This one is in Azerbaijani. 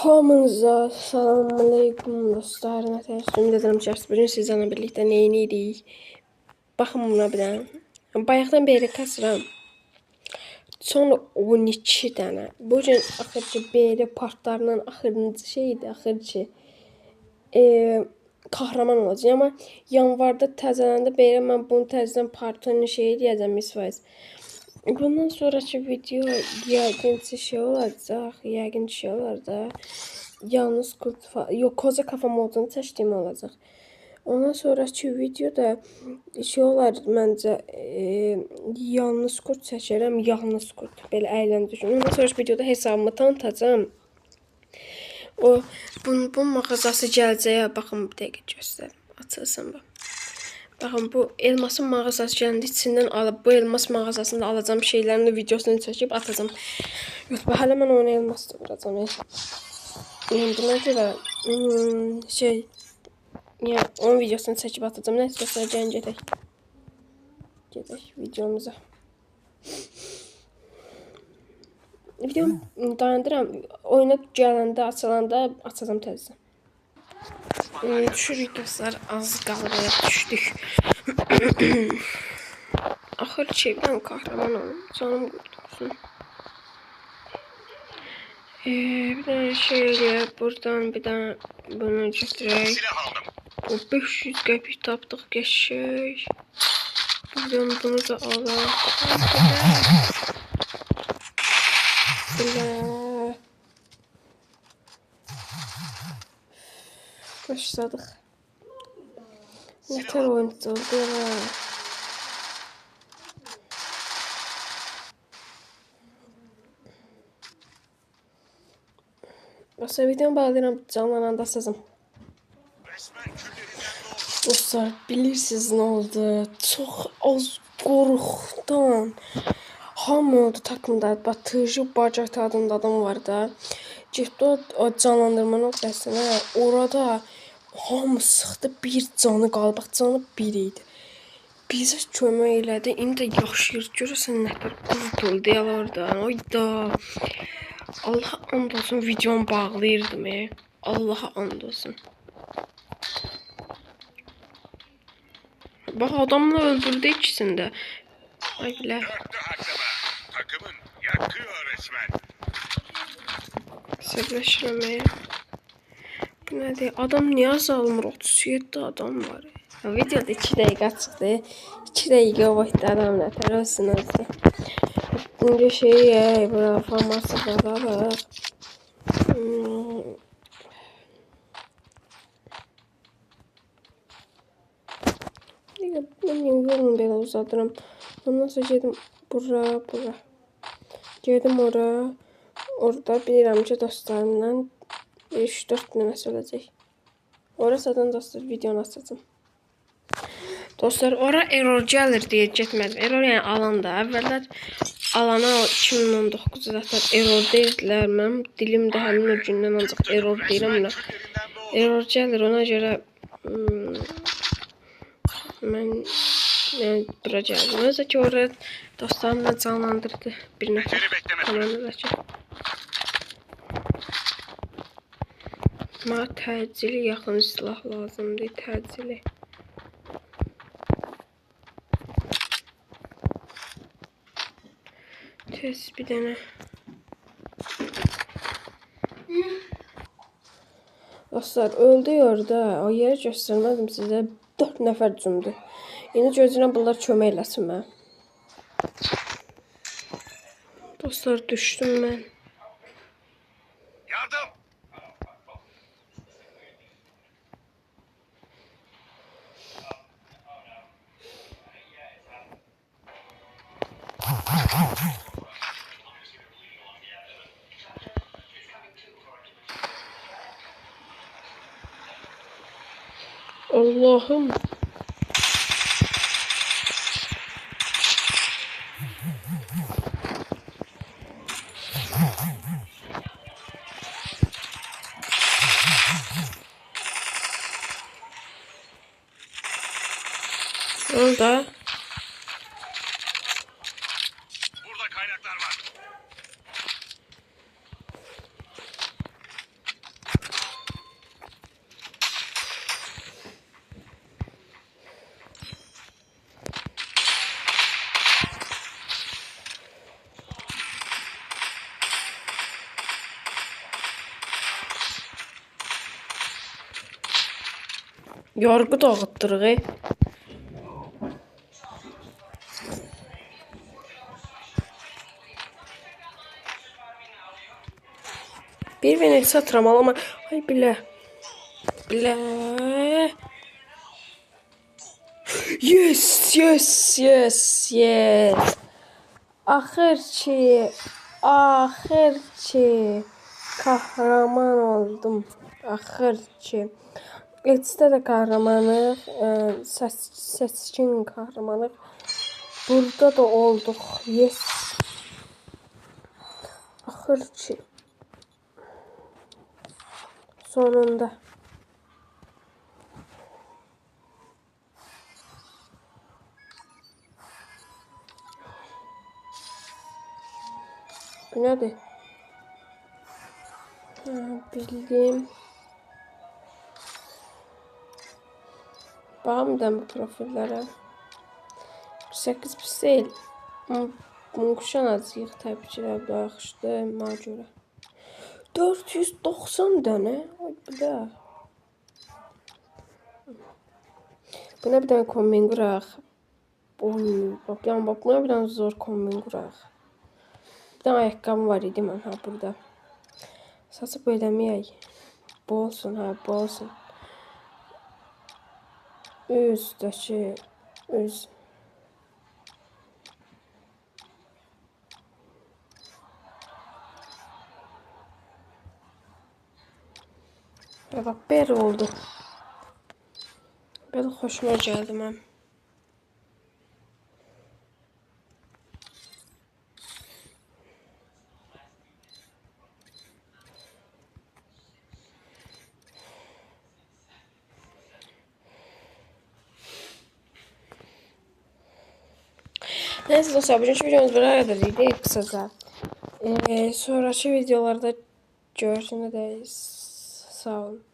Hamınıza selamünaleyküm dostlar. Ümid edirəm ki, bugün sizlərlə birlikdə neyini edirik? Baxın buna bir dənə. Bayaqdan beri kasıram. Sonra 12 dənə. Bugün axırcı beri partlarının axırıncı şeydi, axırcı. Kahraman olacaq. Amma yanvarda təzələndə beri mən bunu təzədən partını şey edəcəm, misvayız. Bundan sonraki video yəqin şey olacaq, yəqin şey olar da. Yalnız kurt, yox, koza kafa modunu seçdiyim olacaq. Ondan sonraki videoda şey olar məncə yalnız kurt çəkərəm, yalnız kurt. Belə əyləndirici. Ondan sonraki videoda hesabımı tanıtacağam. Bu mağazası gələcək. Baxın bir dəqiqə göstərim. Açılsın bu. Baxın, bu elmasın mağazası gəldi, içindən alıb bu elmas mağazasında alacağım şeylərin videosunu çəkib atacağım. Yox, hələ mən onu elmasda vuracağam. Buna görə onun videosunu çəkib atacağım. Nəysə, gəlin gedək. Gedək videomuza. Videomu dayandıram. Oyuna gələndə, açılanda açacağım təzədən. Düşürük dostlar, az qalmaya düşdük. Axır çevdən kahraman olum, canım qurtulsun. Bir dənə şey eləyək, buradan bir dənə bunu götürək. O 500 qəpik tapdıq, geçək. Buradan bunu da alaq. Başladıq. Nətər oyuncu oldu ya. Başqa videomu bağlayıram, canlananda sözüm. Dostlar, bilirsiniz nə oldu? Çox az qorxudan. Hamı oldu takımda, batıcı bacak adında adam var da. Getdi o canlandırma nöqtəsinə, orada hamı sıxdı, bir canı qaldı. Bax, canı bir idi. Bizə kömək elədi. İndi də yaşayır. Görürsən nətər qurtuldu ya oradan. Oyda. Allaha and olsun, videomu bağlayırdım. Allaha and olsun. Bax, adamla öldürdü ikisini də. Ay bilə. Takımın yakıyor resmen. Səbləşirəm. Bu nədir? Adam niyə azalmır? 37 adam var. Videoda 2 dəqiqə çıxdı. 2 dəqiqə vaxtda adam nətər olsun olsun. İndi bura forması qazarıq. Mən yolunu belə uzadıram. Ondan sonra gedim bura. Gedim ora. Orada bilirəm ki, dostlarımla 3-4 nüməsi olacaq. Ora zaten dostlar videonu açacağım. Dostlar, ora error gəlir deyə getmədim. Error yəni alanda. Əvvəllər alana 2019-da zaten error deyirdilər. Mənim dilim də həmin o gündən ancaq error deyirəm buna. Error gəlir, ona görə mən bura gəldim. Özə ki, orada dostlarımla canlandırdı bir nəfər kanalındakı. Mənə təcili yaxın silah lazımdır, təcili. Tez bir dənə. Dostlar, öldü orada. O yeri göstərmədim sizə. 4 nəfər cümdü. İndi gözləyirəm bunlar kömək eləsin mənə. Dostlar, düşdüm mən. Yardım. Allah'ım. Orada. Burada kaynaklar var. Yorğu dağıtdırıq. Bir Venesia atıram ama ay bilə. Bilə. Yes, yes, yes, yes. Axır ki kahraman oldum. Axır ki. Etdə də kahramanıq, seçkin kahramanıq. Burada da olduq. Yes. Axır ki. Sonunda. Bu nədir? Bildim. Baxım bu profillərə. 8 pis deyil. Quşan azıyıq təbii ki, yaxşıdır mənə görə. 490 dənə. Ay bilə. Buna bir dənə kombin quraq. Oy, bax buna bir dənə zor kombin quraq. Bir dənə ayaqqabım var idi mən burada. Saçı boyamıyaq. Bu olsun, bu olsun. Üzdəki, üz. Və bax, belə oldu. Belə xoşuma gəldi mən. Neyse dostlar, bugünkü videomuz buraya kadar idi kısaca. Sonraki videolarda görüşene de sağ olun.